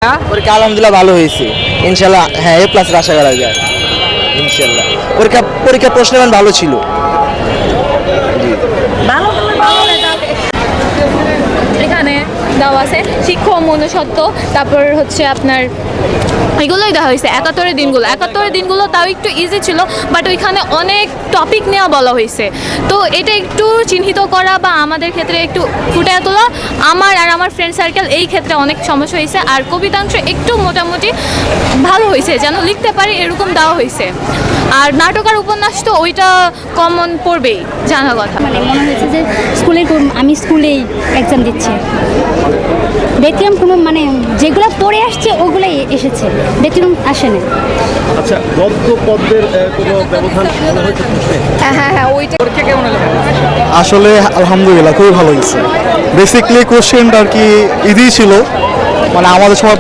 পরীক্ষা আলহামদুলিল্লাহ ভালো হয়েছে ইনশাল্লাহ। হ্যাঁ, এ প্লাস আশা করা যায় ইনশাল্লাহ। পরীক্ষা প্রশ্ন ভালো ছিল। এখানে দেওয়া আছে শিক্ষা ও মনুষ্যত্ব, তারপর হচ্ছে আপনার এগুলোই দেওয়া হয়েছে। 71 দিনগুলো তাও একটু ইজি ছিল, বাট ওইখানে অনেক টপিক নেওয়া বলা হয়েছে। তো এটা একটু চিহ্নিত করা বা আমাদের ক্ষেত্রে একটু ফুটে তোলা, আমার আর আমার ফ্রেন্ড সার্কেল এই ক্ষেত্রে অনেক সমস্যা হয়েছে। আর কবিতাংশ একটু মোটামুটি ভালো হয়েছে, যেন লিখতে পারি এরকম দেওয়া হয়েছে। আর নাটক আর উপন্যাস তো ওইটা কমন পড়বেই, জানা কথা। মানে মনে হয়েছে যে আমি স্কুলেই এক্সাম দিচ্ছি, ব্যতিক্রম কোনো মানে যেগুলো পড়ে আসছে ওগুলোই এসেছে, ব্যতিক্রম আসে না। আচ্ছা, গদ্য পদ্যের কোনো ব্যবধান মনে হয়েছে প্রশ্নে? হ্যাঁ ওইটা। আসলে আলহামদুলিল্লাহ খুবই ভালো হয়েছে। বেসিকলি কোশ্চেনটা আর কি ইজি ছিল, মানে আমাদের সময়